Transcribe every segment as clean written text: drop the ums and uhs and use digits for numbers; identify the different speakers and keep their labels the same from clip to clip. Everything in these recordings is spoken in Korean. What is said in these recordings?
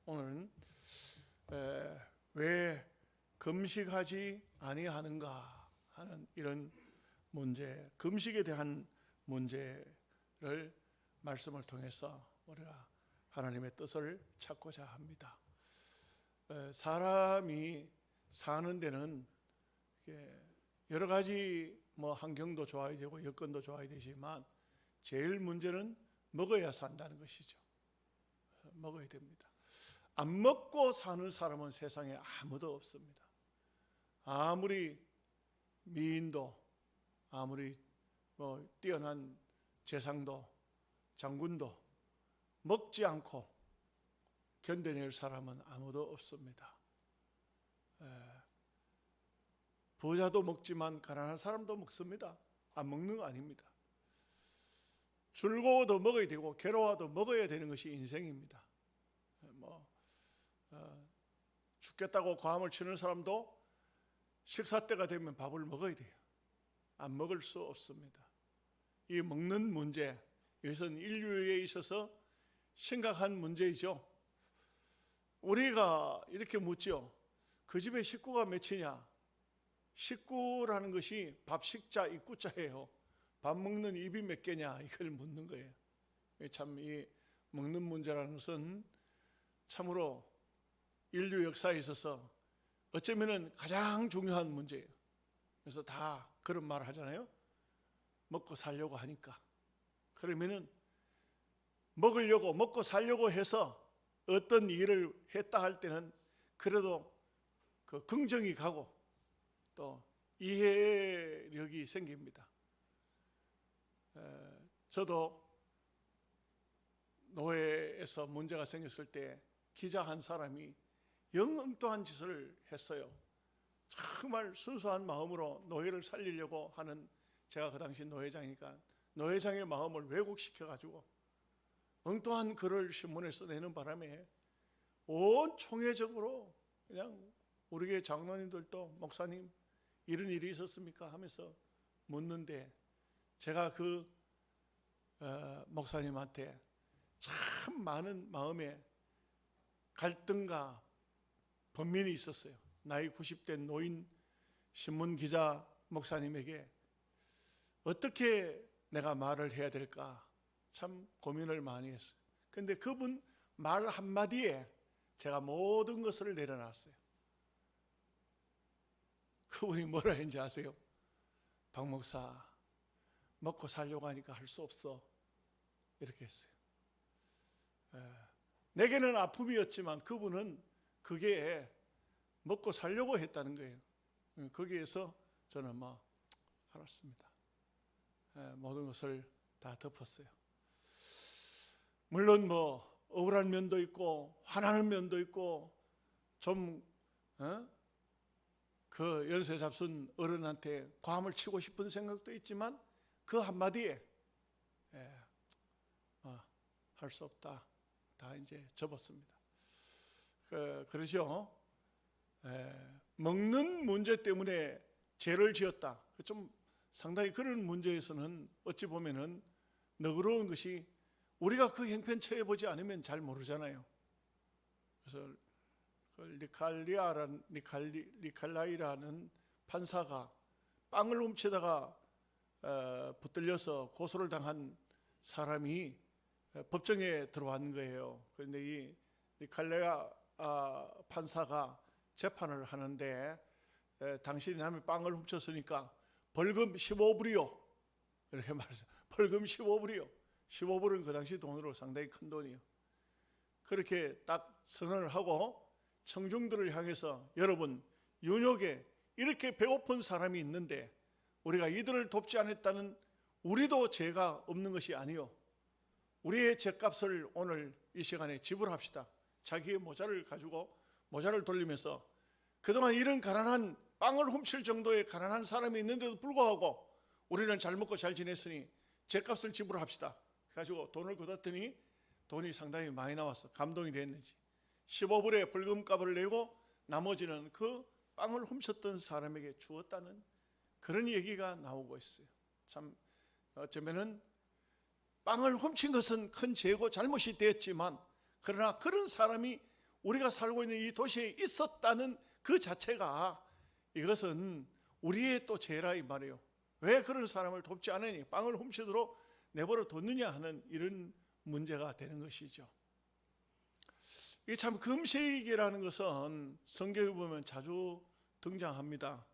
Speaker 1: 오늘은 왜 금식하지 아니하는가 하는 이런 문제, 금식에 대한 문제를 말씀을 통해서 우리가 하나님의 뜻을 찾고자 합니다. 사람이 사는 데는 여러 가지 환경도 좋아야 되고 여건도 좋아야 되지만 제일 문제는 먹어야 산다는 것이죠. 먹어야 됩니다. 안 먹고 사는 사람은 세상에 아무도 없습니다. 아무리 미인도, 아무리 뛰어난 재상도, 장군도 먹지 않고 견뎌낼 사람은 아무도 없습니다. 부자도 먹지만 가난한 사람도 먹습니다. 안 먹는 거 아닙니다. 즐거워도 먹어야 되고 괴로워도 먹어야 되는 것이 인생입니다. 죽겠다고 과음을 치는 사람도 식사 때가 되면 밥을 먹어야 돼요. 안 먹을 수 없습니다. 이 먹는 문제, 이것은 인류에 있어서 심각한 문제이죠. 우리가 이렇게 묻죠. 그 집에 식구가 몇이냐? 식구라는 것이 밥 식자 입구자예요. 밥 먹는 입이 몇 개냐? 이걸 묻는 거예요. 참 이 먹는 문제라는 것은 참으로 인류 역사에 있어서 어쩌면 가장 중요한 문제예요. 그래서 다 그런 말을 하잖아요. 먹고 살려고 하니까. 그러면은 먹고 살려고 해서 어떤 일을 했다 할 때는 그래도 그 긍정이 가고 또 이해력이 생깁니다. 저도 노예에서 문제가 생겼을 때 기자 한 사람이 영엉뚱한 짓을 했어요. 정말 순수한 마음으로 노예를 살리려고 하는, 제가 그 당시 노예장이니까 노예장의 마음을 왜곡시켜가지고 엉뚱한 글을 신문에 써내는 바람에 온 총회적으로 그냥 우리 교회 장로님들도 목사님 이런 일이 있었습니까? 하면서 묻는데 제가 그 목사님한테 참 많은 마음에 갈등과 번민이 있었어요. 나이 90대 노인 신문기자 목사님에게 어떻게 내가 말을 해야 될까 참 고민을 많이 했어요. 그런데 그분 말 한마디에 제가 모든 것을 내려놨어요. 그분이 뭐라 했는지 아세요? 박 목사, 먹고 살려고 하니까 할 수 없어. 이렇게 했어요. 내게는 아픔이었지만 그분은 그게 먹고 살려고 했다는 거예요. 거기에서 저는 알았습니다. 모든 것을 다 덮었어요. 물론 억울한 면도 있고 화나는 면도 있고 좀 그 연세 잡순 어른한테 과음을 치고 싶은 생각도 있지만 그 한마디에 할 수 없다. 다 이제 접었습니다. 그러죠. 먹는 문제 때문에 죄를 지었다. 좀 상당히 그런 문제에서는 어찌 보면은 너그러운 것이 우리가 그 형편 처해보지 않으면 잘 모르잖아요. 그래서 리칼라이라는 판사가 빵을 훔치다가 붙들려서 고소를 당한 사람이 법정에 들어왔는 거예요. 그런데 이 리칼라이 판사가 재판을 하는데 당신이 남의 빵을 훔쳤으니까 벌금 15불이요. 이렇게 말했어요. 벌금 15불이요. 15불은 그 당시 돈으로 상당히 큰 돈이요. 그렇게 딱 선언을 하고 청중들을 향해서 여러분, 윤역에 이렇게 배고픈 사람이 있는데 우리가 이들을 돕지 않았다는 우리도 죄가 없는 것이 아니요. 우리의 죄값을 오늘 이 시간에 지불합시다. 자기의 모자를 가지고 모자를 돌리면서 그동안 이런 가난한 빵을 훔칠 정도의 가난한 사람이 있는데도 불구하고 우리는 잘 먹고 잘 지냈으니 죄값을 지불합시다. 그래가지고 돈을 걷었더니 돈이 상당히 많이 나와서 감동이 됐는지 15불의 벌금값을 내고 나머지는 그 빵을 훔쳤던 사람에게 주었다는 그런 얘기가 나오고 있어요. 참 어쩌면은 빵을 훔친 것은 큰 죄고 잘못이 되었지만 그러나 그런 사람이 우리가 살고 있는 이 도시에 있었다는 그 자체가 이것은 우리의 또 죄라 이 말이에요. 왜 그런 사람을 돕지 않으니 빵을 훔치도록 내버려 뒀느냐 하는 이런 문제가 되는 것이죠. 이게 참 금식이라는 것은 성경에 보면 자주 등장합니다.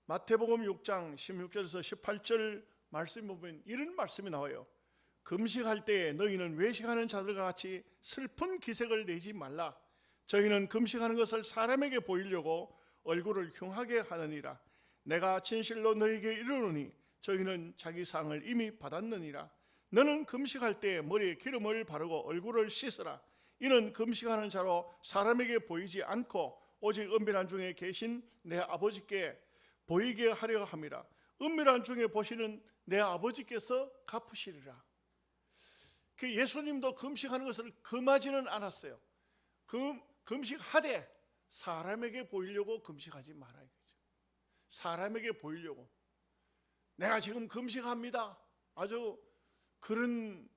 Speaker 1: 마태복음 6장 16절에서 18절 말씀 보면 이런 말씀이 나와요. 금식할 때에 너희는 외식하는 자들과 같이 슬픈 기색을 내지 말라. 저희는 금식하는 것을 사람에게 보이려고 얼굴을 흉하게 하느니라. 내가 진실로 너희에게 이르노니 저희는 자기 상을 이미 받았느니라. 너는 금식할 때에 머리에 기름을 바르고 얼굴을 씻으라. 이는 금식하는 자로 사람에게 보이지 않고 오직 은밀한 중에 계신 내 아버지께 보이게 하려 함이라. 은밀한 중에 보시는 내 아버지께서 갚으시리라. 그 예수님도 금식하는 것을 금하지는 않았어요. 금식하되 사람에게 보이려고 금식하지 말아야 겠죠. 사람에게 보이려고 내가 지금 금식합니다. 아주 그런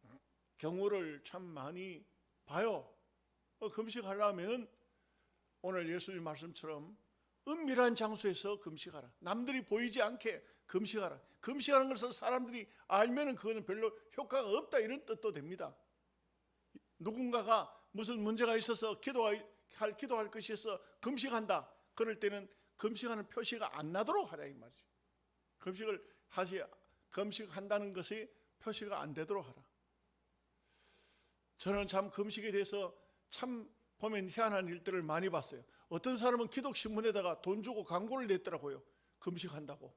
Speaker 1: 경우를 참 많이 봐요. 금식하려면 오늘 예수님 말씀처럼 은밀한 장소에서 금식하라. 남들이 보이지 않게 금식하라. 금식하는 것을 사람들이 알면 그거는 별로 효과가 없다 이런 뜻도 됩니다. 누군가가 무슨 문제가 있어서 기도할 것이 있어 금식한다. 그럴 때는 금식하는 표시가 안 나도록 하라 이 말이죠. 금식한다는 것이 표시가 안 되도록 하라. 저는 참 금식에 대해서 참 보면 희한한 일들을 많이 봤어요. 어떤 사람은 기독신문에다가 돈 주고 광고를 냈더라고요. 금식한다고.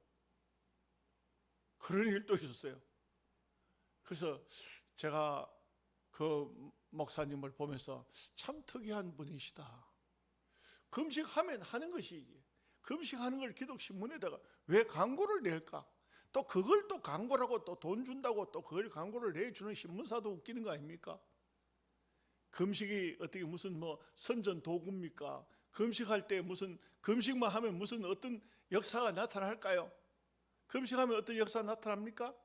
Speaker 1: 그런 일도 있었어요. 그래서 제가 그 목사님을 보면서 참 특이한 분이시다. 금식하면 하는 것이지. 금식하는 걸 기독신문에다가 왜 광고를 낼까? 또 그걸 또 광고라고 또 돈 준다고 또 그걸 광고를 내주는 신문사도 웃기는 거 아닙니까? 금식이 어떻게 무슨 뭐 선전 도구입니까? 금식할 때 무슨 금식만 하면 무슨 어떤 역사가 나타날까요? 금식하면 어떤 역사가 나타납니까?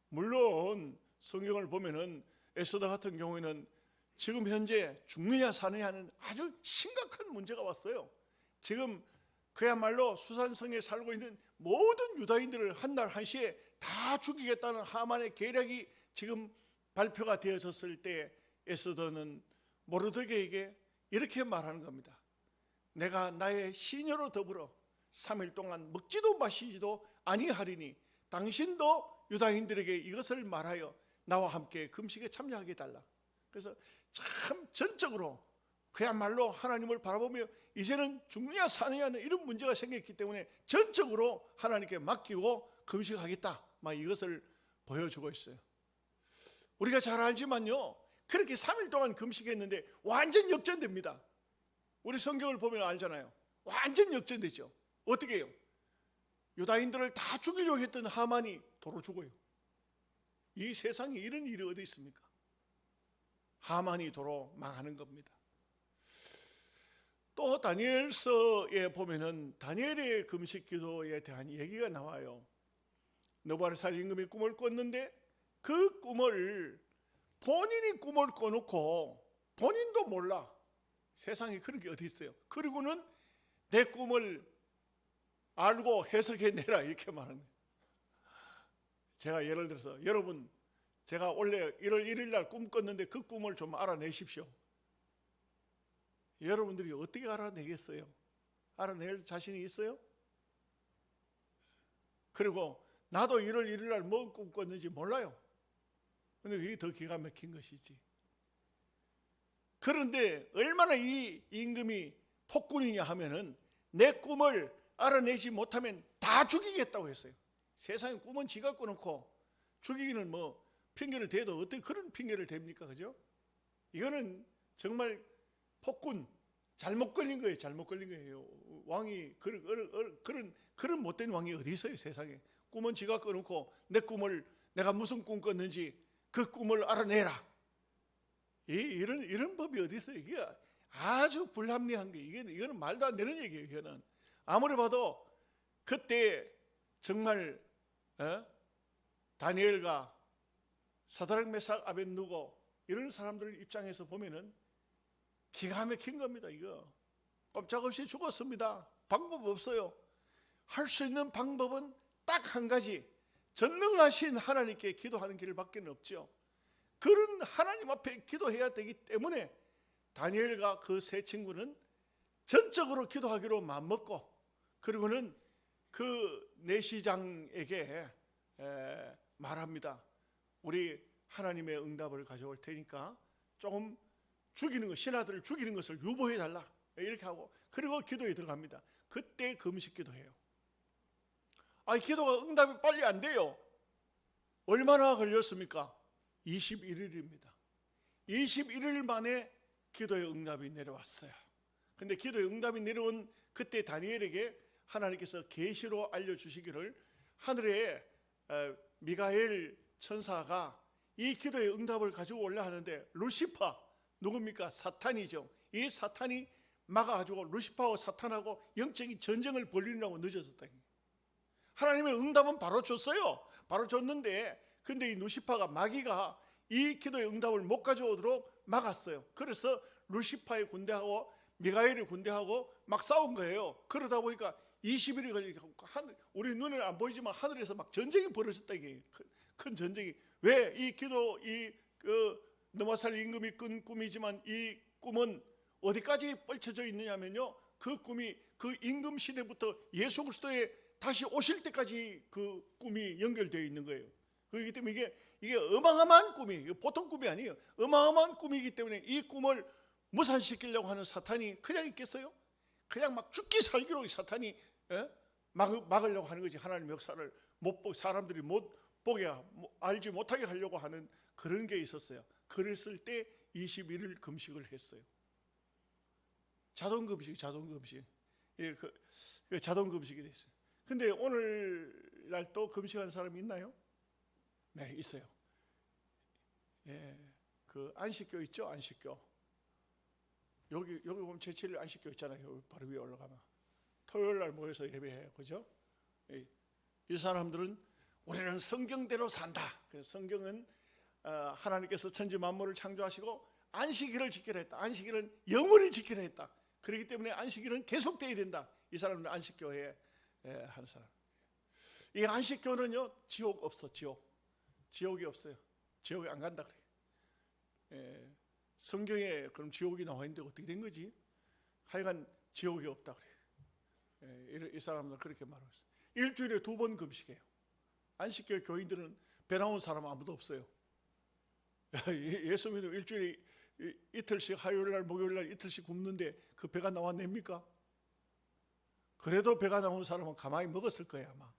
Speaker 1: 물론 성경을 보면은 에스더 같은 경우에는 지금 현재 죽느냐 사느냐는 아주 심각한 문제가 왔어요. 지금 그야말로 수산성에 살고 있는 모든 유다인들을 한날 한시에 다 죽이겠다는 하만의 계략이 지금 발표가 되어졌을 때 에스더는 모르드게에게 이렇게 말하는 겁니다. 내가 나의 시녀로 더불어 3일 동안 먹지도 마시지도 아니하리니 당신도 유다인들에게 이것을 말하여 나와 함께 금식에 참여하게 해달라. 그래서 참 전적으로 그야말로 하나님을 바라보며 이제는 죽느냐 사느냐는 이런 문제가 생겼기 때문에 전적으로 하나님께 맡기고 금식하겠다, 막 이것을 보여주고 있어요. 우리가 잘 알지만요, 그렇게 3일 동안 금식했는데 완전 역전됩니다. 우리 성경을 보면 알잖아요. 완전 역전되죠. 어떻게 해요? 유다인들을 다 죽이려고 했던 하만이 도로 죽어요. 이 세상에 이런 일이 어디 있습니까? 하만이 도로 망하는 겁니다. 또 다니엘서에 보면은 다니엘의 금식 기도에 대한 얘기가 나와요. 느부갓네살 임금이 꿈을 꿨는데 그 꿈을 본인이 꿈을 꿔놓고 본인도 몰라. 세상에 그런 게 어디 있어요. 그리고는 내 꿈을 알고 해석해내라 이렇게 말하는 거예요. 제가 예를 들어서 여러분, 제가 원래 1월 1일 날 꿈 꿨는데 그 꿈을 좀 알아내십시오. 여러분들이 어떻게 알아내겠어요? 알아낼 자신이 있어요? 그리고 나도 1월 1일 날 뭐 꿈 꿨는지 몰라요. 근데 그게 더 기가 막힌 것이지. 그런데 얼마나 이 임금이 폭군이냐 하면은 내 꿈을 알아내지 못하면 다 죽이겠다고 했어요. 세상에 꿈은 지가 꿔놓고 죽이기는 뭐 핑계를 대도 어떻게 그런 핑계를 댑니까? 그죠? 이거는 정말 폭군, 잘못 걸린 거예요. 잘못 걸린 거예요. 왕이 그런 못된 왕이 어디 있어요? 세상에. 꿈은 지가 꿔놓고 내 꿈을, 내가 무슨 꿈 꿨는지 그 꿈을 알아내라. 이런 법이 어디 있어요? 이게 아주 불합리한 게, 이거는 말도 안 되는 얘기예요. 이거는 아무리 봐도 그때 정말 기가 막힌 겁니다. 이거 꼼짝없이 죽었습니다. 방법 없어요. 할 수 있는 방법은 딱 한 가지, 전능하신 하나님께 기도하는 길밖에 없죠. 그런 하나님 앞에 기도해야 되기 때문에 다니엘과 그 세 친구는 전적으로 기도하기로 마음먹고, 그리고는 그 내시장에게 말합니다. 우리 하나님의 응답을 가져올 테니까 조금 죽이는 것, 신하들을 죽이는 것을 유보해 달라, 이렇게 하고, 그리고 기도에 들어갑니다. 그때 금식 기도해요. 기도가 응답이 빨리 안 돼요. 얼마나 걸렸습니까? 21일입니다. 21일 만에 기도의 응답이 내려왔어요. 근데 기도의 응답이 내려온 그때 다니엘에게 하나님께서 계시로 알려주시기를, 하늘에 미가엘 천사가 이 기도의 응답을 가지고 올라 하는데, 루시파, 누굽니까? 사탄이죠. 이 사탄이 막아가지고 루시파와 사탄하고 영적인 전쟁을 벌이느라고 늦어졌다. 하나님의 응답은 바로 줬어요. 바로 줬는데, 근데 이 루시파가, 마귀가 이 기도의 응답을 못 가져오도록 막았어요. 그래서 루시파의 군대하고 미가엘의 군대하고 막 싸운 거예요. 그러다 보니까 20일이 걸리고, 우리 눈에는 안 보이지만 하늘에서 막 전쟁이 벌어졌다. 이게 큰 전쟁이. 왜? 이 기도, 너마살 임금이 꾼 꿈이지만 이 꿈은 어디까지 펼쳐져 있느냐면요, 그 꿈이 그 임금 시대부터 예수 그리스도의 다시 오실 때까지 그 꿈이 연결되어 있는 거예요. 그렇기 때문에 이게 어마어마한 꿈이, 보통 꿈이 아니에요. 어마어마한 꿈이기 때문에 이 꿈을 무산시키려고 하는 사탄이 그냥 있겠어요? 그냥 막 죽기 살기로 사탄이 막으려고 하는 거지. 하나님의 역사를 사람들이 못 보게, 알지 못하게 하려고 하는 그런 게 있었어요. 그랬을 때 21일 금식을 했어요. 자동 금식. 예, 그 자동 금식이 됐어요. 근데 오늘날 또 금식한 사람이 있나요? 네, 있어요. 예, 그 안식교 있죠? 안식교. 여기 보면 제7일 안식교 있잖아요. 여기 바로 위에 올라가면 토요일 날 모여서 예배해요. 그죠? 이 사람들은 우리는 성경대로 산다. 그래서 성경은 하나님께서 천지 만물을 창조하시고 안식일을 지키라 했다. 안식일은 영원히 지키라 했다. 그렇기 때문에 안식일은 계속돼야 된다. 이 사람은 안식교에 한 사람. 이 안식교는요, 지옥 없어. 지옥이 없어요. 지옥에 안 간다 그래. 성경에 그럼 지옥이 나와 있는데 어떻게 된 거지? 하여간 지옥이 없다 그래. 이 사람은 그렇게 말하고 있어요. 일주일에 2번 금식해요. 안식교 교인들은 배 나온 사람 아무도 없어요. 예수 믿으면 일주일에 이틀씩, 화요일날 목요일날 이틀씩 굶는데 그 배가 나왔냅니까? 그래도 배가 나온 사람은 가만히 먹었을 거예요 아마.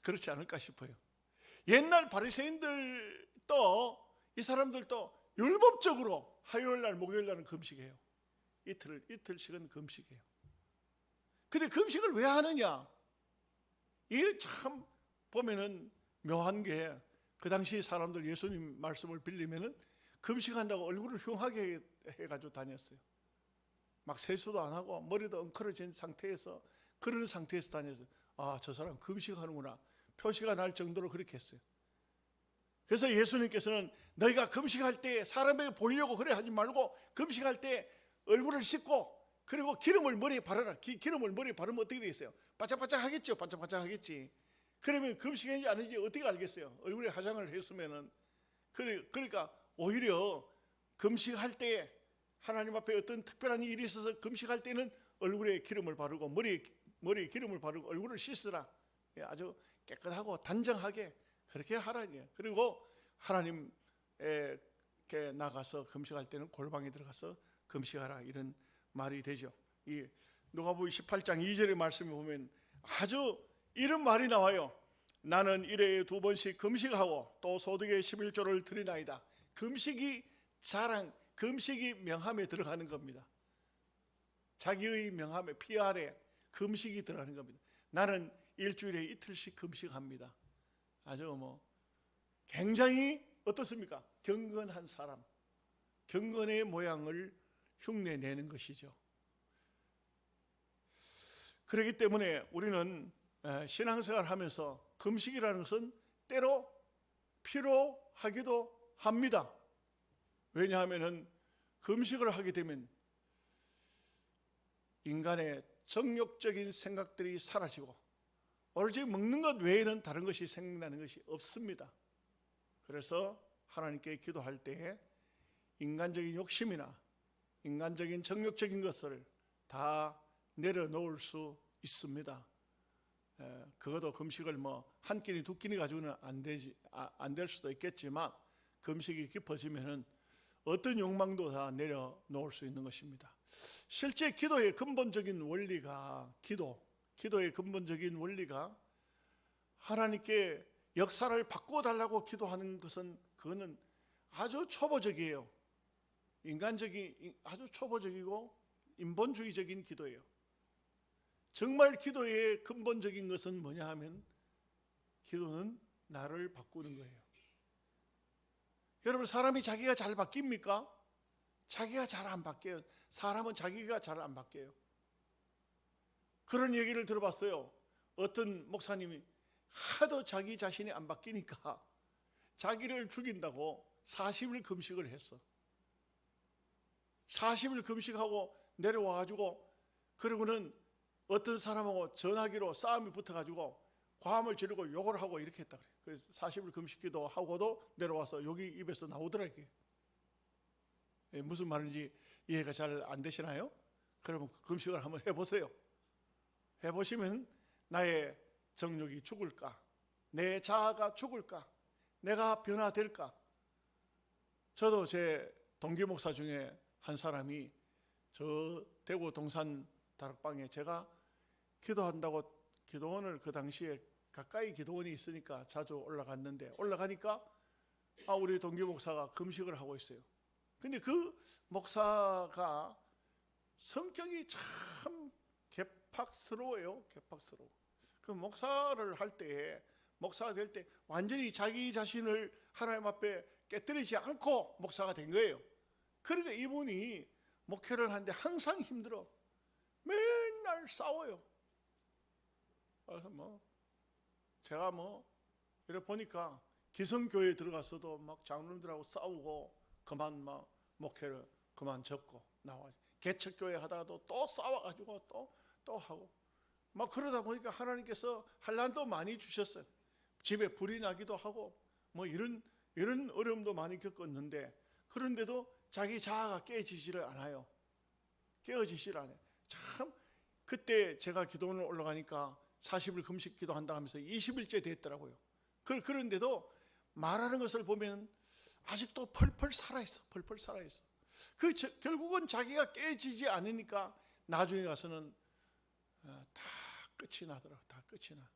Speaker 1: 그렇지 않을까 싶어요. 옛날 바리새인들도, 이 사람들도 율법적으로 화요일날 목요일날은 금식해요. 이틀씩은 금식해요. 근데 금식을 왜 하느냐? 이게 참 보면은 묘한 게, 그 당시 사람들 예수님 말씀을 빌리면은 금식한다고 얼굴을 흉하게 해가지고 다녔어요. 막 세수도 안 하고 머리도 엉클어진 상태에서, 그런 상태에서 다녔어요. 저 사람 금식하는구나, 표시가 날 정도로 그렇게 했어요. 그래서 예수님께서는 너희가 금식할 때 사람에게 보이려고 그래 하지 말고, 금식할 때 얼굴을 씻고, 그리고 기름을 머리에 바르라. 기름을 머리에 바르면 어떻게 되겠어요? 바짝바짝 하겠죠. 바짝바짝 하겠지. 그러면 금식했는지 아닌지 어떻게 알겠어요? 얼굴에 화장을 했으면은. 그러니까 오히려 금식할 때, 하나님 앞에 어떤 특별한 일이 있어서 금식할 때는 얼굴에 기름을 바르고 머리에 기름을 바르고 얼굴을 씻으라. 아주 깨끗하고 단정하게 그렇게 하라니요. 그리고 하나님께 나가서 금식할 때는 골방에 들어가서 금식하라, 이런 말이 되죠. 이 누가복음 18장 2절의 말씀에 보면 아주 이런 말이 나와요. 나는 일회에 2번씩 금식하고 또 소득의 11조를 드리나이다. 금식이 자랑, 금식이 명함에 들어가는 겁니다. 자기의 명함에, PR에 금식이 들어가는 겁니다. 나는 일주일에 이틀씩 금식합니다. 아주 굉장히 어떻습니까? 경건한 사람, 경건의 모양을 흉내내는 것이죠. 그렇기 때문에 우리는 신앙생활 하면서 금식이라는 것은 때로 필요하기도 합니다. 왜냐하면 금식을 하게 되면 인간의 정욕적인 생각들이 사라지고 오로지 먹는 것 외에는 다른 것이 생각나는 것이 없습니다. 그래서 하나님께 기도할 때에 인간적인 욕심이나 인간적인 정욕적인 것을 다 내려놓을 수 있습니다. 그것도 금식을 한 끼니 두 끼니 가지고는 안 될 수도 있겠지만 금식이 깊어지면은 어떤 욕망도 다 내려놓을 수 있는 것입니다. 실제 기도의 근본적인 원리가 기도의 근본적인 원리가 하나님께 역사를 바꿔달라고 기도하는 것은 그거는 아주 초보적이에요. 인간적인 아주 초보적이고 인본주의적인 기도예요. 정말 기도의 근본적인 것은 뭐냐 하면 기도는 나를 바꾸는 거예요. 여러분, 사람이 자기가 잘 바뀝니까? 자기가 잘 안 바뀌어요. 사람은 자기가 잘 안 바뀌어요. 그런 얘기를 들어봤어요. 어떤 목사님이 하도 자기 자신이 안 바뀌니까 자기를 죽인다고 40일 금식을 했어. 40일 금식하고 내려와가지고 그러고는 어떤 사람하고 전화기로 싸움이 붙어가지고 과음을 지르고 욕을 하고 이렇게 했다 그래요. 그래서 40일 금식기도 하고도 내려와서 욕이 입에서 나오더라고요. 무슨 말인지 이해가 잘 안 되시나요? 그러면 금식을 한번 해보세요. 해보시면 나의 정욕이 죽을까? 내 자아가 죽을까? 내가 변화될까? 저도 제 동기 목사 중에 한 사람이 저 대구 동산 다락방에 제가 기도한다고 기도원을 그 당시에 가까이 기도원이 있으니까 자주 올라갔는데 올라가니까 우리 동기 목사가 금식을 하고 있어요. 근데 그 목사가 성격이 참 개팍스러워요. 개팍스러워. 그 목사를 할 때, 목사가 될 때 완전히 자기 자신을 하나님 앞에 깨뜨리지 않고 목사가 된 거예요. 그러니까 이분이 목회를 하는데 항상 힘들어. 맨날 싸워요. 그래서 제가 이렇게 보니까 기성교회에 들어가서도 막 장로님들하고 싸우고 그만 목회를 그만 접고 나와. 개척교회 하다가도 또 싸워가지고 또 하고 막 그러다 보니까 하나님께서 환난도 많이 주셨어요. 집에 불이 나기도 하고 이런 어려움도 많이 겪었는데 그런데도 자기 자아가 깨지지를 않아요. 깨어지지를 않아요. 참 그때 제가 기도원에 올라가니까 40일 금식 기도한다 하면서 20일째 됐더라고요. 그런데도 말하는 것을 보면 아직도 펄펄 살아있어. 펄펄 살아있어. 결국은 자기가 깨지지 않으니까 나중에 가서는 다 끝이 나더라고요. 다 끝이 나.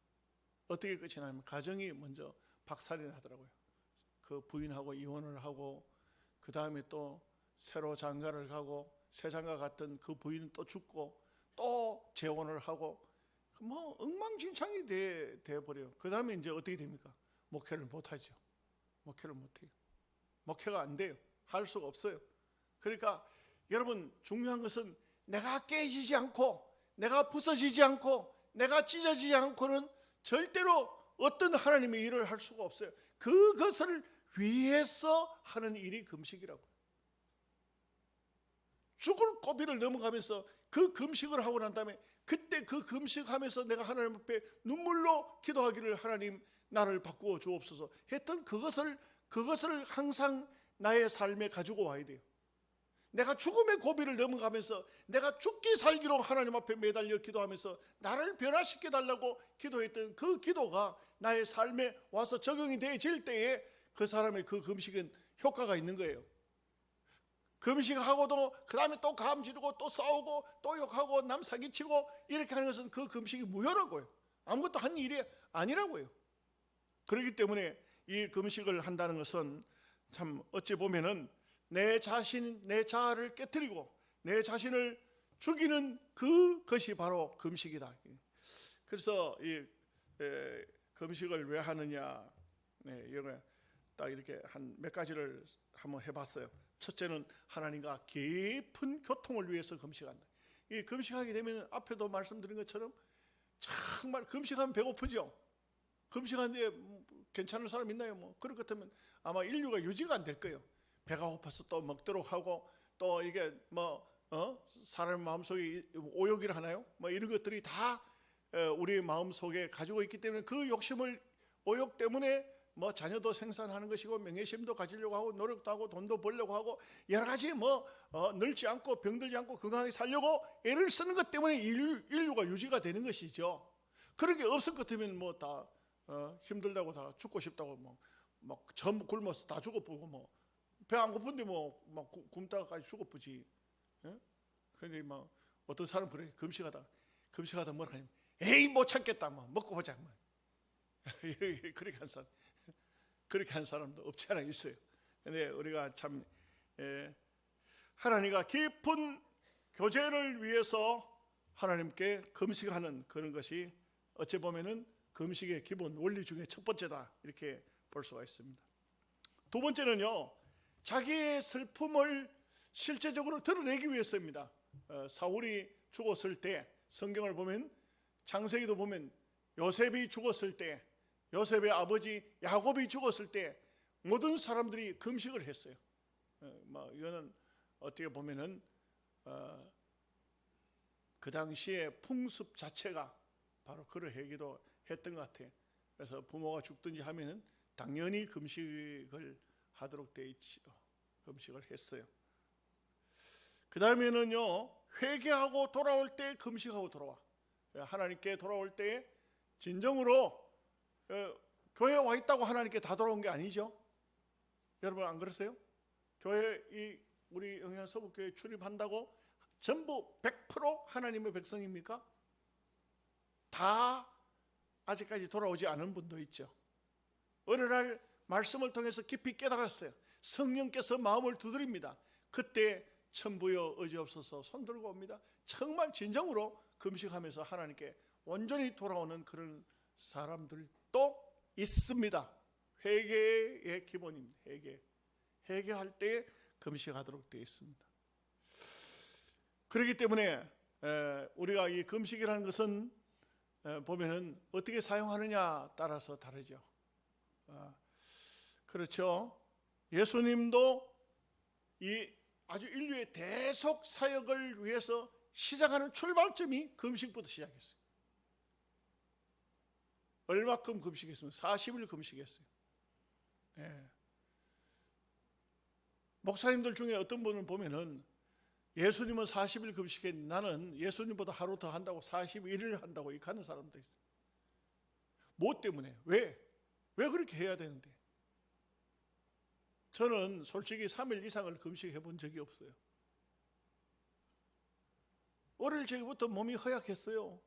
Speaker 1: 어떻게 끝이 나냐면 가정이 먼저 박살이 나더라고요. 그 부인하고 이혼을 하고 그 다음에 또 새로 장가를 가고 새 장가 갔던 그 부인은 또 죽고 또 재혼을 하고 엉망진창이 돼버려요. 그 다음에 이제 어떻게 됩니까? 목회를 못하죠. 목회를 못해요. 목회가 안 돼요. 할 수가 없어요. 그러니까 여러분 중요한 것은 내가 깨지지 않고 내가 부서지지 않고 내가 찢어지지 않고는 절대로 어떤 하나님의 일을 할 수가 없어요. 그것을 위해서 하는 일이 금식이라고. 죽을 고비를 넘어가면서 그 금식을 하고 난 다음에 그때 그 금식하면서 내가 하나님 앞에 눈물로 기도하기를 하나님 나를 바꾸어 주옵소서 했던 그것을 항상 나의 삶에 가지고 와야 돼요. 내가 죽음의 고비를 넘어가면서 내가 죽기 살기로 하나님 앞에 매달려 기도하면서 나를 변화시켜 달라고 기도했던 그 기도가 나의 삶에 와서 적용이 되어질 때에 그 사람의 그 금식은 효과가 있는 거예요. 금식하고도 그 다음에 또 감 지르고 또 싸우고 또 욕하고 남 사기치고 이렇게 하는 것은 그 금식이 무효라고요. 아무것도 한 일이 아니라고요. 그렇기 때문에 이 금식을 한다는 것은 참 어찌 보면은 내 자아를 깨뜨리고 내 자신을 죽이는 그것이 바로 금식이다. 그래서 이 금식을 왜 하느냐, 딱 이렇게 한 몇 가지를 한번 해봤어요. 첫째는 하나님과 깊은 교통을 위해서 금식한다. 이 금식하게 되면 앞에도 말씀드린 것처럼 정말 금식하면 배고프죠. 금식하는데 괜찮은 사람 있나요? 그럴 것 같으면 아마 인류가 유지가 안 될 거예요. 배가 고파서 또 먹도록 하고 또 이게 사람 마음속에 오욕이라 하나요? 이런 것들이 다 우리 마음속에 가지고 있기 때문에 그 욕심을 오욕 때문에 자녀도 생산하는 것이고 명예심도 가지려고 하고 노력도 하고 돈도 벌려고 하고 여러 가지 늙지 않고 병들지 않고 건강하게 살려고 애를 쓰는 것 때문에 인류가 유지가 되는 것이죠. 그런 게 없을 것 같으면 다 힘들다고 다 죽고 싶다고 막 전부 굶어서 다 죽어보고 배 안 고픈데 막 굶다가까지 죽어보지. 그런데 어떤 사람 그래 금식하다 뭐라 하냐면 에이 못 참겠다 먹고 보자 그렇게 한 사람도 없지 않아 있어요. 근데 우리가 참 하나님과 깊은 교제를 위해서 하나님께 금식하는 그런 것이 어찌 보면은 금식의 기본 원리 중에 첫 번째다 이렇게 볼 수가 있습니다. 두 번째는요, 자기의 슬픔을 실제적으로 드러내기 위해서입니다. 사울이 죽었을 때 성경을 보면 창세기도 보면 요셉이 죽었을 때, 요셉의 아버지 야곱이 죽었을 때 모든 사람들이 금식을 했어요. 이거는 어떻게 보면은 그 당시의 풍습 자체가 바로 그러하기도 했던 것 같아요. 그래서 부모가 죽든지 하면은 당연히 금식을 하도록 돼 있지요. 금식을 했어요. 그 다음에는요, 회개하고 돌아올 때 금식하고 돌아와. 하나님께 돌아올 때 진정으로 교회에 와 있다고 하나님께 다 돌아온 게 아니죠. 여러분 안 그러세요? 교회 우리 영양서북교회 출입한다고 전부 100% 하나님의 백성입니까? 다 아직까지 돌아오지 않은 분도 있죠. 어느 날 말씀을 통해서 깊이 깨달았어요. 성령께서 마음을 두드립니다. 그때 천부여 의지없어서 손들고 옵니다. 정말 진정으로 금식하면서 하나님께 온전히 돌아오는 그런 사람들도 있습니다. 회개의 기본입니다. 회개할 때 금식하도록 되어 있습니다. 그렇기 때문에 우리가 이 금식이라는 것은 보면은 어떻게 사용하느냐 따라서 다르죠. 그렇죠. 예수님도 이 아주 인류의 대속 사역을 위해서 시작하는 출발점이 금식부터 시작했어요. 얼마큼 금식했습니까? 40일 금식했어요. 목사님들 중에 어떤 분을 보면은 예수님은 40일 금식했는데 나는 예수님보다 하루 더 한다고 41일을 한다고 이렇게 하는 사람도 있어요. 뭐 때문에? 왜 그렇게 해야 되는데? 저는 솔직히 3일 이상을 금식해 본 적이 없어요. 어릴 적부터 몸이 허약했어요.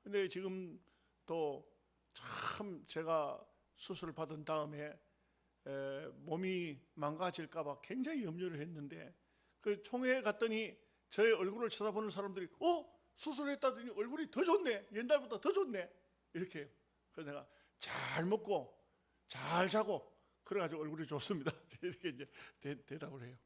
Speaker 1: 근데 지금 또 참 제가 수술을 받은 다음에 몸이 망가질까 봐 굉장히 염려를 했는데 그 총회에 갔더니 저의 얼굴을 쳐다보는 사람들이 수술했다더니 얼굴이 더 좋네, 옛날보다 더 좋네 이렇게. 그래서 내가 잘 먹고 잘 자고 그래가지고 얼굴이 좋습니다 이렇게 이제 대답을 해요.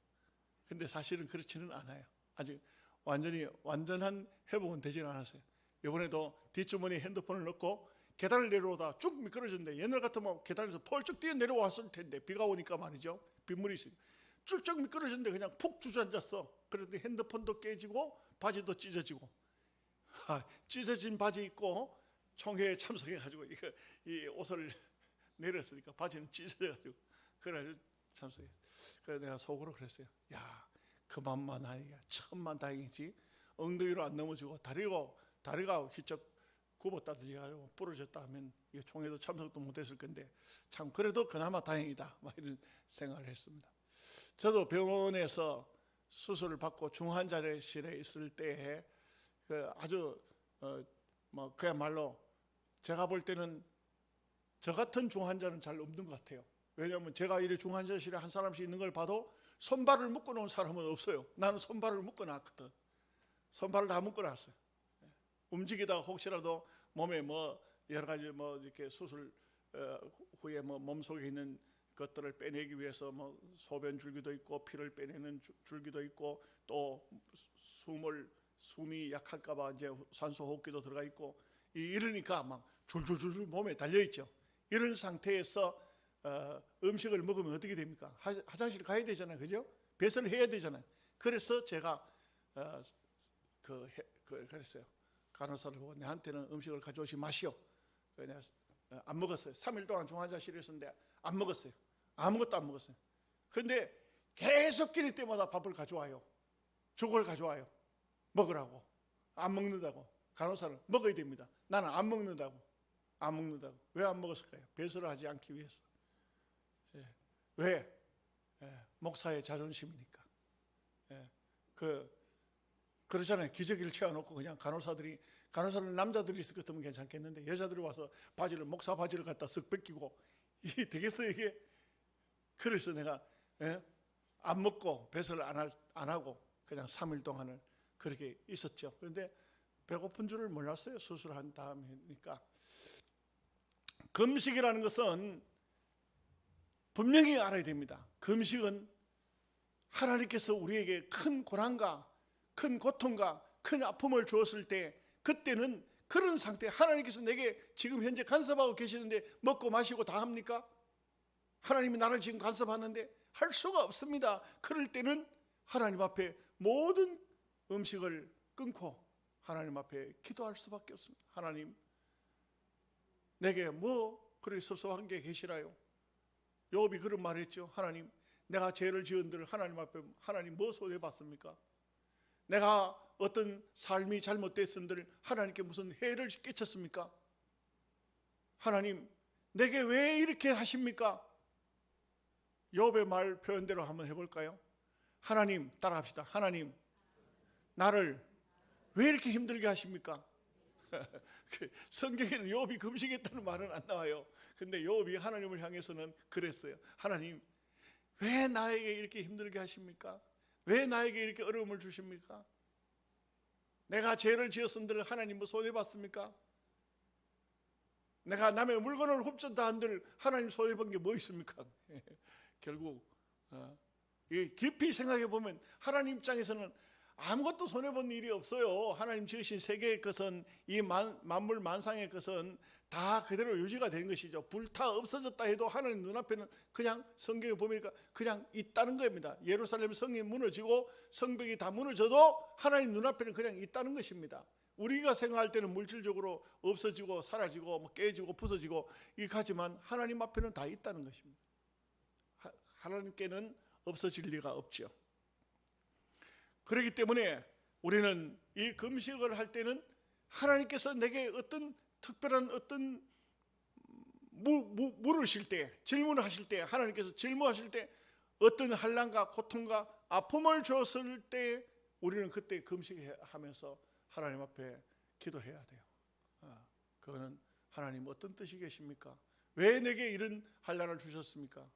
Speaker 1: 근데 사실은 그렇지는 않아요. 아직 완전한 회복은 되지는 않았어요. 이번에도 뒷주머니에 핸드폰을 넣고 계단을 내려오다 쭉 미끄러졌는데, 옛날 같으면 계단에서 펄쩍 뛰어 내려왔을 텐데 비가 오니까 말이죠, 빗물이 있으니까 쭉쭉 미끄러졌는데 그냥 푹 주저앉았어. 그래도 핸드폰도 깨지고 바지도 찢어지고, 찢어진 바지 입고 총회에 참석해가지고 이 옷을 내렸으니까 바지는 찢어져가지고 그래가지고 참석했어. 그래서 내가 속으로 그랬어요. 야, 그만만 하니까 천만 다행이지. 엉덩이로 안 넘어지고 다리가 휘쩍 굽었다든지 가지고 부러졌다 하면 이 총회도 참석도 못했을 건데 참 그래도 그나마 다행이다 이런 생각을 했습니다. 저도 병원에서 수술을 받고 중환자실에 있을 때에 아주 그야말로 제가 볼 때는 저 같은 중환자는 잘 없는 것 같아요. 왜냐하면 제가 이 중환자실에 한 사람씩 있는 걸 봐도 손발을 묶어 놓은 사람은 없어요. 나는 손발을 묶어 놨거든. 손발을 다 묶어 놨어요. 움직이다가 혹시라도 몸에 여러 가지 이렇게 수술 후에 몸속에 있는 것들을 빼내기 위해서 소변 줄기도 있고 피를 빼내는 줄기도 있고 또 숨이 약할까봐 이제 산소 호흡기도 들어가 있고 이러니까 막 줄줄줄 몸에 달려 있죠. 이런 상태에서 음식을 먹으면 어떻게 됩니까? 화장실 가야 되잖아요, 그죠? 배설을 해야 되잖아요. 그래서 제가 그랬어요. 간호사를 보고 내한테는 음식을 가져오지 마시오. 내가 안 먹었어요. 3일 동안 중환자실에 있었는데 안 먹었어요. 아무것도 안 먹었어요. 그런데 계속 끼니 때마다 밥을 가져와요. 죽을 가져와요. 먹으라고. 안 먹는다고. 간호사는 먹어야 됩니다. 나는 안 먹는다고. 안 먹는다고. 왜 안 먹었을까요? 배설을 하지 않기 위해서. 왜? 목사의 자존심이니까. 그러잖아요. 기저귀를 채워놓고 그냥 간호사들은 남자들이 있을 것 같으면 괜찮겠는데 여자들이 와서 목사 바지를 갖다 쓱 벗기고 이게 되겠어요 이게? 그래서 내가 안 먹고 배설을 안 하고 그냥 3일 동안을 그렇게 있었죠. 그런데 배고픈 줄을 몰랐어요. 수술한 다음이니까. 금식이라는 것은 분명히 알아야 됩니다. 금식은 하나님께서 우리에게 큰 고난과 큰 고통과 큰 아픔을 주었을 때 그때는 그런 상태, 하나님께서 내게 지금 현재 간섭하고 계시는데 먹고 마시고 다 합니까? 하나님이 나를 지금 간섭하는데 할 수가 없습니다. 그럴 때는 하나님 앞에 모든 음식을 끊고 하나님 앞에 기도할 수밖에 없습니다. 하나님, 내게 뭐 그렇게 섭섭한 게 계시라요? 욥이 그런 말 했죠. 하나님, 내가 죄를 지은들 하나님 앞에 하나님 뭐 손해봤습니까? 내가 어떤 삶이 잘못됐은들 하나님께 무슨 해를 끼쳤습니까? 하나님, 내게 왜 이렇게 하십니까? 욥의 말 표현대로 한번 해볼까요? 하나님, 따라합시다. 하나님, 나를 왜 이렇게 힘들게 하십니까? 성경에는 욥이 금식했다는 말은 안 나와요. 근데 욥이 하나님을 향해서는 그랬어요. 하나님, 왜 나에게 이렇게 힘들게 하십니까? 왜 나에게 이렇게 어려움을 주십니까? 내가 죄를 지었은들 하나님 뭐 손해봤습니까? 내가 남의 물건을 훔쳤다 한들 하나님 손해본 게 뭐 있습니까? 결국 깊이 생각해 보면 하나님 입장에서는 아무것도 손해본 일이 없어요. 하나님 지으신 세계의 것은, 이 만물 만상의 것은 다 그대로 유지가 된 것이죠. 불타 없어졌다 해도 하나님 눈앞에는 그냥 성경에 보니까 그냥 있다는 겁니다. 예루살렘 성이 무너지고 성벽이 다 무너져도 하나님 눈앞에는 그냥 있다는 것입니다. 우리가 생각할 때는 물질적으로 없어지고 사라지고 뭐 깨지고 부서지고 이렇게 하지만 하나님 앞에는 다 있다는 것입니다. 하나님께는 없어질 리가 없죠. 그렇기 때문에 우리는 이 금식을 할 때는 하나님께서 내게 어떤 특별한 어떤 물으실 때, 질문을 하실 때, 하나님께서 질문하실 때 어떤 환난과 고통과 아픔을 줬을 때 우리는 그때 금식하면서 하나님 앞에 기도해야 돼요. 그거는 하나님 어떤 뜻이 계십니까? 왜 내게 이런 환난을 주셨습니까?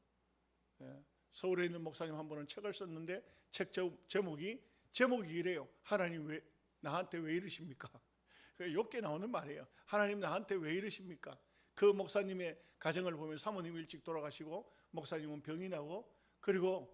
Speaker 1: 서울에 있는 목사님 한 분은 책을 썼는데 책 제목이 이래요. 하나님 나한테 왜 이러십니까? 욕게 나오는 말이에요. 하나님 나한테 왜 이러십니까? 그 목사님의 가정을 보면 사모님 일찍 돌아가시고 목사님은 병이 나고 그리고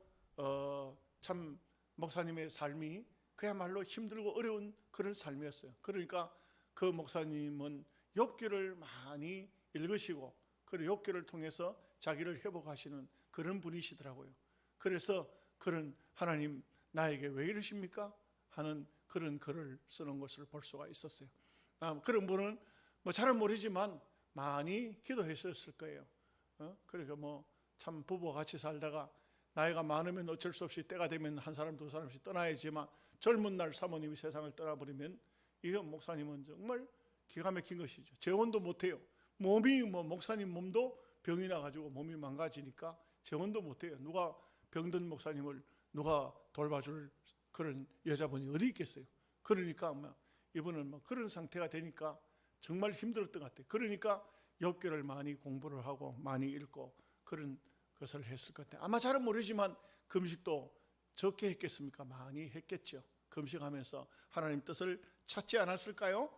Speaker 1: 참 목사님의 삶이 그야말로 힘들고 어려운 그런 삶이었어요. 그러니까 그 목사님은 욥기를 많이 읽으시고 그리고 욥기를 통해서 자기를 회복하시는 그런 분이시더라고요. 그래서 그런 하나님 나에게 왜 이러십니까? 하는 그런 글을 쓰는 것을 볼 수가 있었어요. 그런 분은 뭐 잘은 모르지만 많이 기도했었을 거예요. 그러니까 뭐 참 부부가 같이 살다가 나이가 많으면 어쩔 수 없이 때가 되면 한 사람 두 사람씩 떠나야지만 젊은 날 사모님이 세상을 떠나버리면 이건 목사님은 정말 기가 막힌 것이죠. 재혼도 못해요. 몸이 목사님 몸도 병이 나가지고 몸이 망가지니까 재혼도 못해요. 누가 병든 목사님을 누가 돌봐줄 그런 여자분이 어디 있겠어요. 그러니까 이분은 그런 상태가 되니까 정말 힘들었던 것 같아요. 그러니까 욥기를 많이 공부를 하고 많이 읽고 그런 것을 했을 것 같아요. 아마 잘은 모르지만 금식도 적게 했겠습니까? 많이 했겠죠. 금식하면서 하나님 뜻을 찾지 않았을까요?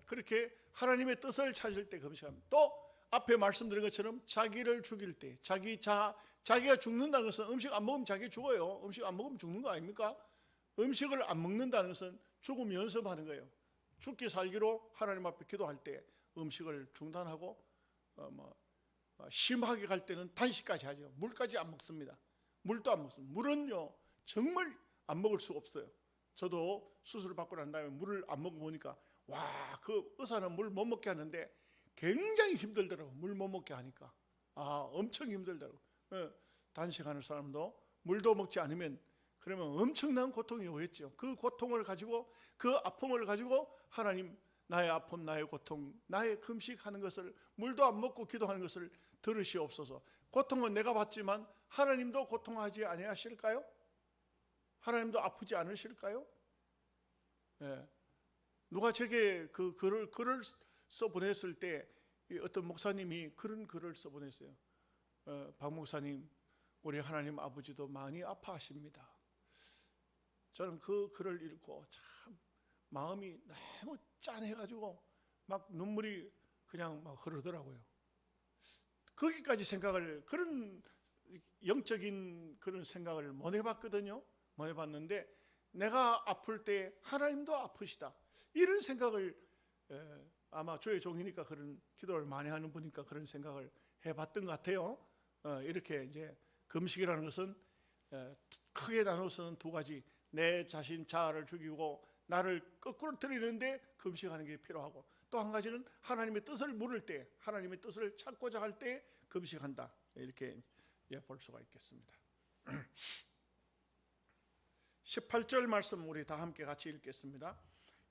Speaker 1: 그렇게 하나님의 뜻을 찾을 때 금식합니다. 또 앞에 말씀드린 것처럼 자기를 죽일 때 자기가 죽는다는 것은 음식 안 먹으면 자기 죽어요. 음식 안 먹으면 죽는 거 아닙니까? 음식을 안 먹는다는 것은 죽음 연습하는 거예요. 죽기 살기로 하나님 앞에 기도할 때 음식을 중단하고 심하게 갈 때는 단식까지 하죠. 물까지 안 먹습니다. 물도 안 먹습니다. 물은요 정말 안 먹을 수 없어요. 저도 수술을 받고 난 다음에 물을 안 먹어보니까 와, 그 의사는 물 못 먹게 하는데 굉장히 힘들더라고. 물 못 먹게 하니까 엄청 힘들더라고. 단식하는 사람도 물도 먹지 않으면 그러면 엄청난 고통이 오겠죠. 그 고통을 가지고, 그 아픔을 가지고 하나님, 나의 아픔, 나의 고통, 나의 금식하는 것을, 물도 안 먹고 기도하는 것을 들으시옵소서. 고통은 내가 받지만 하나님도 고통하지 아니하실까요? 하나님도 아프지 않으실까요? 누가 제게 그 글을 써보냈을 때 어떤 목사님이 그런 글을 써보냈어요. 박 목사님, 우리 하나님 아버지도 많이 아파하십니다. 저는 그 글을 읽고 참 마음이 너무 짠해가지고 막 눈물이 그냥 막 흐르더라고요. 거기까지 생각을, 그런 영적인 그런 생각을 못 해봤거든요. 못 해봤는데 내가 아플 때 하나님도 아프시다, 이런 생각을, 아마 주의 종이니까 그런 기도를 많이 하는 분이니까 그런 생각을 해봤던 것 같아요. 이렇게 이제 금식이라는 것은 크게 나눠서는 두 가지, 내 자신 자아를 죽이고 나를 거꾸로 들이는데 금식하는 게 필요하고, 또 한 가지는 하나님의 뜻을 물을 때, 하나님의 뜻을 찾고자 할 때 금식한다, 이렇게 볼 수가 있겠습니다. 18절 말씀 우리 다 함께 같이 읽겠습니다.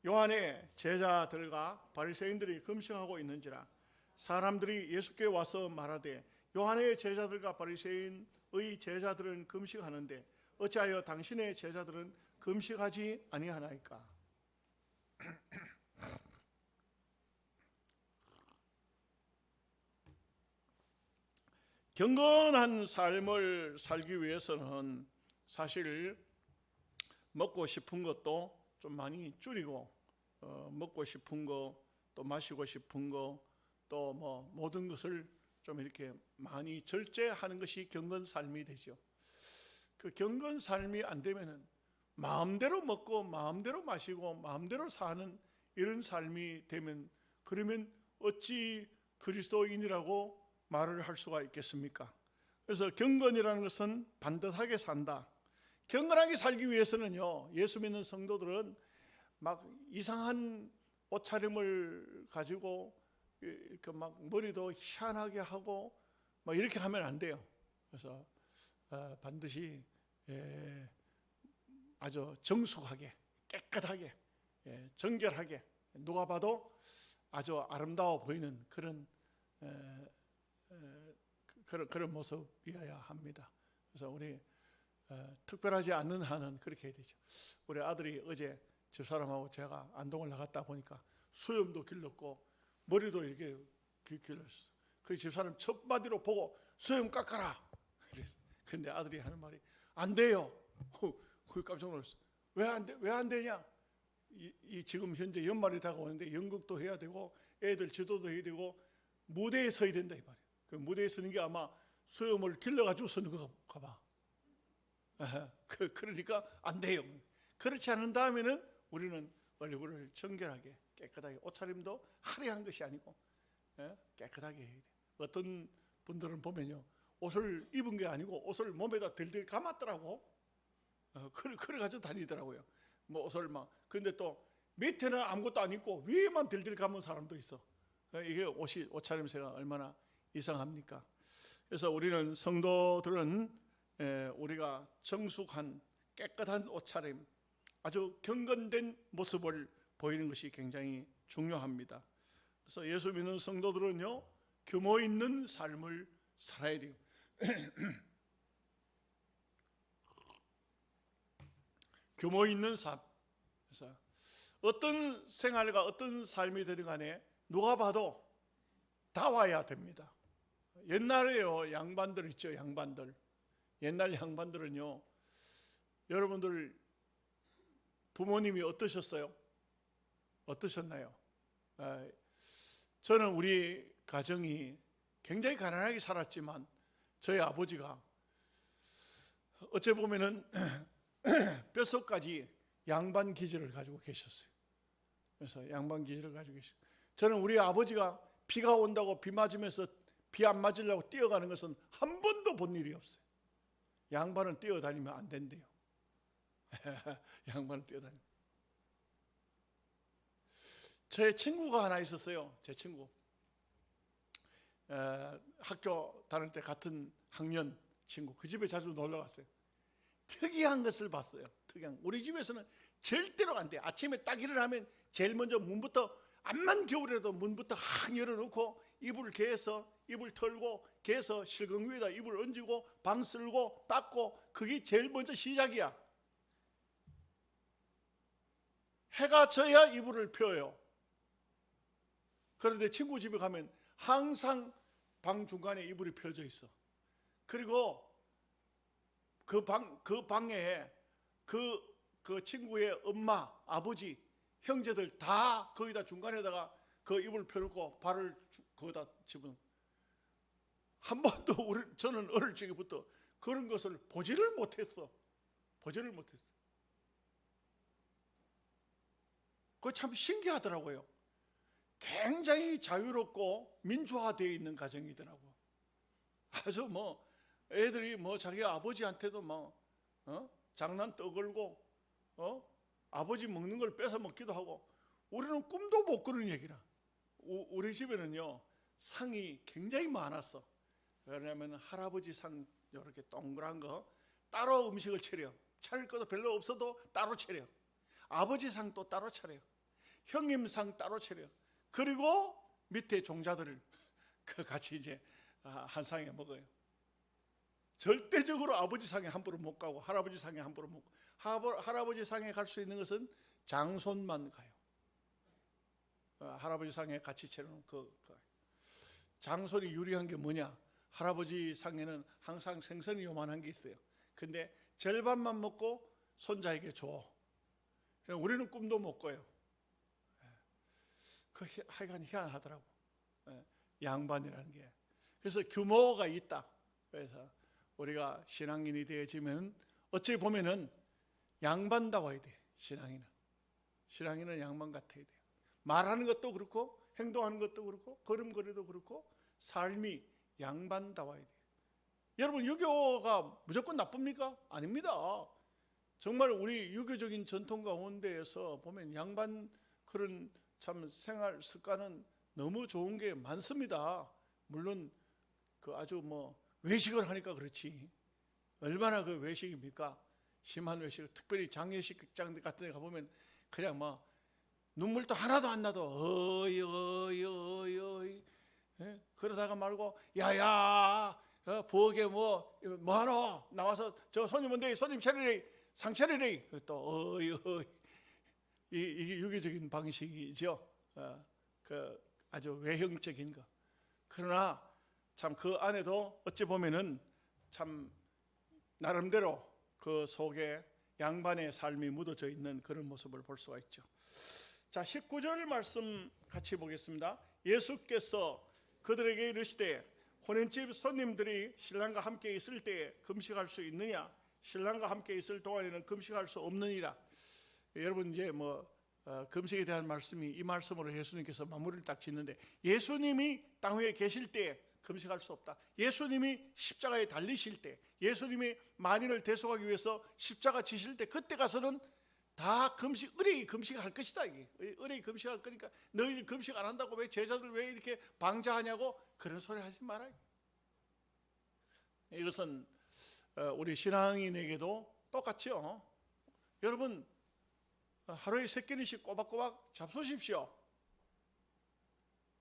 Speaker 1: 요한의 제자들과 바리새인들이 금식하고 있는지라 사람들이 예수께 와서 말하되, 요한의 제자들과 바리새인의 제자들은 금식하는데 어찌하여 당신의 제자들은 금식하지 아니하나이까? 경건한 삶을 살기 위해서는 사실 먹고 싶은 것도 좀 많이 줄이고, 먹고 싶은 거, 또 마시고 싶은 거, 또 뭐 모든 것을 좀 이렇게 많이 절제하는 것이 경건 삶이 되죠. 그 경건 삶이 안 되면은 마음대로 먹고 마음대로 마시고 마음대로 사는 이런 삶이 되면, 그러면 어찌 그리스도인이라고 말을 할 수가 있겠습니까? 그래서 경건이라는 것은 반듯하게 산다. 경건하게 살기 위해서는요, 예수 믿는 성도들은 막 이상한 옷차림을 가지고 이렇게 막 머리도 희한하게 하고 막 이렇게 하면 안 돼요. 그래서 반드시 아주 정숙하게, 깨끗하게, 정결하게, 누가 봐도 아주 아름다워 보이는 그런 모습이어야 합니다. 그래서 우리 특별하지 않는 한은 그렇게 해야 되죠. 우리 아들이 어제 집사람하고 제가 안동을 나갔다 보니까 수염도 길렀고 머리도 이렇게 길렀어. 그 집사람 첫 마디로 보고 수염 깎아라 그랬어. 근데 아들이 하는 말이 안 돼요. 그 깜짝 놀랐어. 왜 안 돼? 왜 안 되냐? 이 지금 현재 연말이 다가오는데 연극도 해야 되고 애들 지도도 해야 되고 무대에 서야 된다 이 말이야. 그 무대에 서는 게 아마 수염을 길러가지고 서는 거가 봐. 그러니까 안 돼요. 그렇지 않은 다음에는 우리는 얼굴을 정결하게 깨끗하게, 옷차림도 화려한 것이 아니고 깨끗하게 해야 돼. 어떤 분들은 보면요, 옷을 입은 게 아니고 옷을 몸에다 들들 감았더라고. 그래가지고 다니더라고요. 뭐 옷을 막, 근데 또 밑에는 아무것도 안 입고 위에만 들들 감은 사람도 있어. 이게 옷차림새가 얼마나 이상합니까? 그래서 우리는 성도들은 우리가 정숙한 깨끗한 옷차림, 아주 경건된 모습을 보이는 것이 굉장히 중요합니다. 그래서 예수 믿는 성도들은요, 규모 있는 삶을 살아야 돼요. 규모 있는 삶. 그래서 어떤 생활과 어떤 삶이 되든 간에 누가 봐도 다 와야 됩니다. 옛날에요, 양반들 있죠, 양반들. 옛날 양반들은요, 여러분들 부모님이 어떠셨어요? 어떠셨나요? 저는 우리 가정이 굉장히 가난하게 살았지만 저희 아버지가 어째 보면은 뼛속까지 양반 기질을 가지고 계셨어요. 그래서 양반 기질을 가지고 계셨어요. 저는 우리 아버지가 비가 온다고 비 맞으면서 비 안 맞으려고 뛰어가는 것은 한 번도 본 일이 없어요. 양반은 뛰어다니면 안 된대요. 양반을 뛰어다니. 제 친구가 하나 있었어요. 제 친구. 학교 다닐 때 같은 학년 친구. 그 집에 자주 놀러 갔어요. 특이한 것을 봤어요. 특이한. 우리 집에서는 절대로 안 돼. 아침에 딱 일어나면 제일 먼저 문부터, 암만 겨울에도 문부터 확 열어놓고 이불을 개서 이불 털고 개서 실금 위에다 이불 얹고 방 쓸고 닦고, 그게 제일 먼저 시작이야. 해가 져야 이불을 펴요. 그런데 친구 집에 가면 항상 방 중간에 이불이 펴져 있어. 그리고 그 방에 그 친구의 엄마, 아버지, 형제들 다 거기다 중간에다가 그 이불 펴놓고 발을 거기다 집어넣어. 한 번도 저는 어릴 적부터 그런 것을 보지를 못했어. 그거 참 신기하더라고요. 굉장히 자유롭고 민주화되어 있는 가정이더라고. 아주 애들이 자기 아버지한테도 장난 떠걸고 아버지 먹는 걸 뺏어 먹기도 하고. 우리는 꿈도 못 꾸는 얘기라. 우리 집에는요 상이 굉장히 많았어. 왜냐하면 할아버지 상 이렇게 동그란 거 따로 음식을 차려. 차릴 것도 별로 없어도 따로 차려. 아버지 상도 따로 차려. 형님 상 따로 차려. 그리고 밑에 종자들을 같이 이제 한 상에 먹어요. 절대적으로 아버지 상에 함부로 못 가고 할아버지 상에 함부로 못 가고. 할아버지 상에 갈 수 있는 것은 장손만 가요. 할아버지 상에 같이 차려놓은 장손이 유리한 게 뭐냐? 할아버지 상에는 항상 생선이 요만한 게 있어요. 근데 절반만 먹고 손자에게 줘. 우리는 꿈도 못 꿔요. 하여간 희한하더라고. 양반이라는 게. 그래서 규모가 있다. 그래서 우리가 신앙인이 되어지면 어찌 보면은 양반다워야 돼. 신앙인은 양반 같아야 돼요. 말하는 것도 그렇고 행동하는 것도 그렇고 걸음걸이도 그렇고 삶이 양반다워야 돼요. 여러분, 유교가 무조건 나쁩니까? 아닙니다. 정말 우리 유교적인 전통 가운데에서 보면 양반 그런 참 생활 습관은 너무 좋은 게 많습니다. 물론 아주 외식을 하니까 그렇지. 얼마나 그 외식입니까? 심한 외식. 특별히 장례식장 같은 데 가보면 그냥 눈물도 하나도 안 나도 어이 그러다가 말고 야야 부엌에 뭐 하노? 나와서 저 손님 온대. 손님 차리래. 상 차리래. 또 어이 이게 유교적인 방식이죠. 아주 외형적인 거. 그러나 참 그 안에도 어찌 보면은 참 나름대로 그 속에 양반의 삶이 묻어져 있는 그런 모습을 볼 수가 있죠. 자, 19절 말씀 같이 보겠습니다. 예수께서 그들에게 이르시되 혼인집 손님들이 신랑과 함께 있을 때에 금식할 수 있느냐? 신랑과 함께 있을 동안에는 금식할 수 없느니라. 여러분, 이제 금식에 대한 말씀이 이 말씀으로 예수님께서 마무리를 딱 짓는데, 예수님이 땅 위에 계실 때 금식할 수 없다. 예수님이 십자가에 달리실 때, 예수님이 만인을 대속하기 위해서 십자가 지실 때, 그때 가서는 다 의뢰이 금식할 것이다. 의뢰이 금식할 거니까 너희들 금식 안 한다고 왜 제자들 왜 이렇게 방자하냐고 그런 소리 하지 말아요. 이것은 우리 신앙인에게도 똑같죠. 여러분, 하루에 3끼니씩 꼬박꼬박 잡수십시오.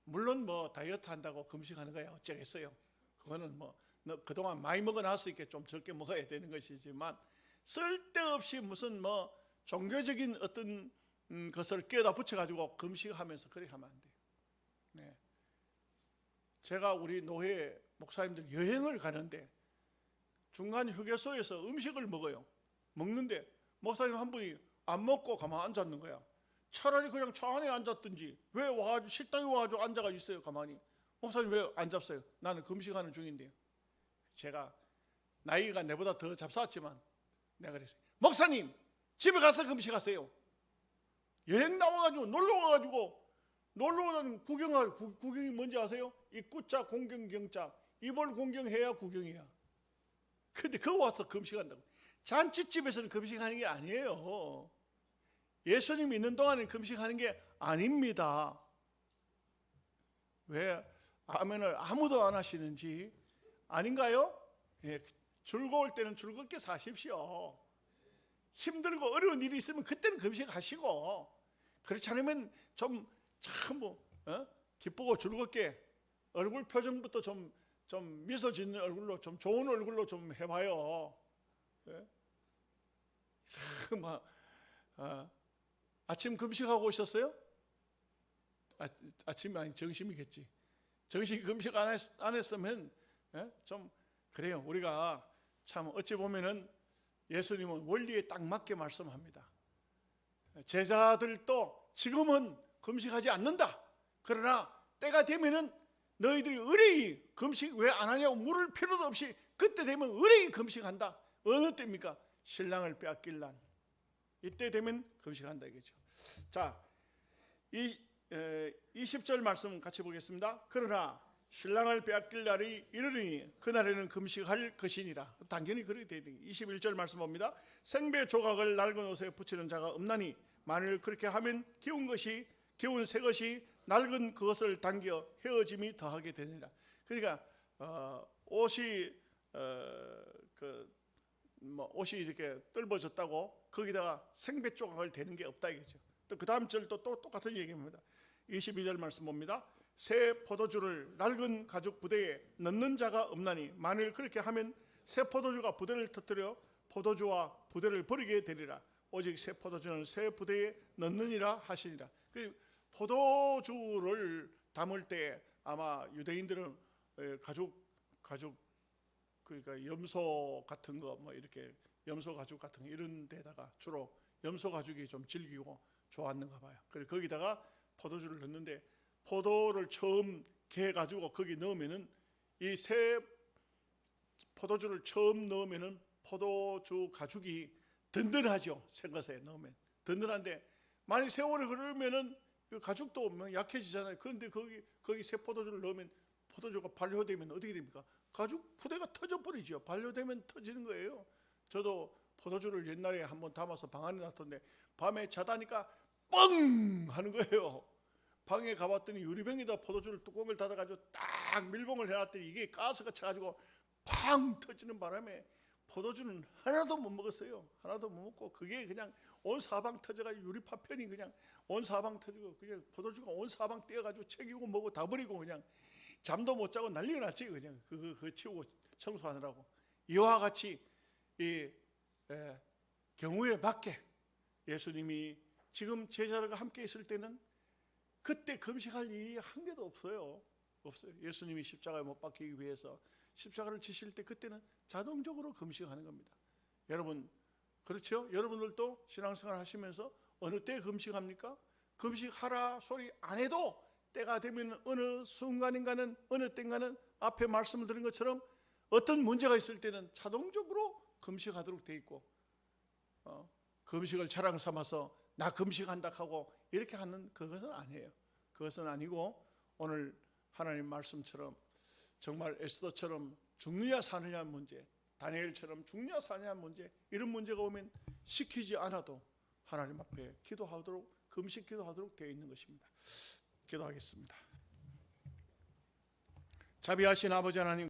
Speaker 1: 물론 다이어트 한다고 금식하는 거야 어쩌겠어요. 그거는 그동안 많이 먹어놨으니까 좀 적게 먹어야 되는 것이지만, 쓸데없이 무슨 종교적인 어떤 것을 깨다 붙여가지고 금식하면서 그렇게 하면 안 돼요. 네. 제가 우리 노회 목사님들 여행을 가는데 중간 휴게소에서 음식을 먹는데 목사님 한 분이 안 먹고 가만히 앉았는 거야. 차라리 그냥 차 안에 앉았든지 왜 와가지고 식당에 와가지고 앉아가지고 있어요. 가만히. 목사님 왜 안 잡사요? 나는 금식하는 중인데요. 제가 나이가 내보다 더 잡사왔지만 내가 그랬어요. 목사님, 집에 가서 금식하세요. 여행 나와가지고 놀러 오는 구경이 뭔지 아세요? 입구자 공경경자. 입을 공경해야 구경이야. 근데 그거 와서 금식한다고. 잔치집에서는 금식하는 게 아니에요. 예수님 있는 동안은 금식하는 게 아닙니다. 왜 아멘을 아무도 안 하시는지 아닌가요? 예, 즐거울 때는 즐겁게 사십시오. 힘들고 어려운 일이 있으면 그때는 금식하시고, 그렇지 않으면 좀 기쁘고 즐겁게 얼굴 표정부터 좀 미소 짓는 얼굴로, 좀 좋은 얼굴로 좀 해봐요. 예? 아침 금식하고 오셨어요? 아침 아니 점심이겠지. 점심 금식 안 했으면 좀 그래요. 우리가 참 어찌 보면은 예수님은 원리에 딱 맞게 말씀합니다. 제자들도 지금은 금식하지 않는다. 그러나 때가 되면은 너희들이 의뢰히 금식 왜 안 하냐고 물을 필요도 없이 그때 되면 의뢰히 금식한다. 어느 때입니까? 신랑을 빼앗길 날. 이때 되면 금식한다 이거죠. 자, 이 20절 말씀 같이 보겠습니다. 그러나 신랑을 빼앗길 날이 이르니 그날에는 금식할 것이니라. 당연히 그렇게 되야 됩니다. 21절 말씀 봅니다. 생배 조각을 낡은 옷에 붙이는 자가 없나니 만일 그렇게 하면 기운 새 것이 낡은 그것을 당겨 헤어짐이 더하게 되니라. 그러니까 옷이 옷이 이렇게 뜰버졌다고 거기다가 생배 조각을 대는 게 없다 이거죠. 또 그 다음 절도 또 똑같은 얘기입니다. 22절 말씀 봅니다. 새 포도주를 낡은 가죽 부대에 넣는 자가 없나니 만일 그렇게 하면 새 포도주가 부대를 터뜨려 포도주와 부대를 버리게 되리라. 오직 새 포도주는 새 부대에 넣느니라 하시니라. 그 포도주를 담을 때 아마 유대인들은 가죽 그러니까 염소 같은 거 이렇게 염소 가죽 같은 거 이런 데다가 주로 염소 가죽이 좀 질기고 좋았는가 봐요. 그래서 거기다가 포도주를 넣는데 포도를 처음 개 가지고 거기 넣으면은 이 새 포도주를 처음 넣으면은 포도주 가죽이 든든하죠. 새 것에 넣으면 든든한데 만약 세월이 흐르면은 그 가죽도 약해지잖아요. 그런데 거기 새 포도주를 넣으면 포도주가 발효되면 어떻게 됩니까? 가죽 부대가 터져버리죠. 발효되면 터지는 거예요. 저도 포도주를 옛날에 한번 담아서 방 안에 놨던데 밤에 자다니까 뻥 하는 거예요. 방에 가봤더니 유리병에다 포도주를 뚜껑을 닫아가지고 딱 밀봉을 해놨더니 이게 가스가 차가지고 팡 터지는 바람에 포도주는 하나도 못 먹었어요. 하나도 못 먹고 그게 그냥 온 사방 터져가지고 유리 파편이 그냥 온 사방 터지고 그냥 포도주가 온 사방 떼어가지고 챙기고 뭐고 다 버리고 그냥 잠도 못 자고 난리가 났지. 그냥 그거 치우고 청소하느라고. 이와 같이 이 경우에 맞게 예수님이 지금 제자들과 함께 있을 때는 그때 금식할 일이 한 개도 없어요. 예수님이 십자가에 못 박히기 위해서 십자가를 지실 때 그때는 자동적으로 금식하는 겁니다. 여러분 그렇죠? 여러분들도 신앙생활 하시면서 어느 때 금식합니까? 금식하라 소리 안 해도 때가 되면 어느 순간인가는 어느 때인가는 앞에 말씀을 드린 것처럼 어떤 문제가 있을 때는 자동적으로 금식하도록 돼 있고 금식을 자랑 삼아서 나 금식한다 하고 이렇게 하는 그것은 아니에요. 그것은 아니고 오늘 하나님 말씀처럼 정말 에스더처럼 죽느냐 사느냐 문제, 다니엘처럼 죽느냐 사느냐 문제, 이런 문제가 오면 시키지 않아도 하나님 앞에 기도하도록 금식 기도하도록 되어 있는 것입니다. 기도하겠습니다. 자비하신 아버지 하나님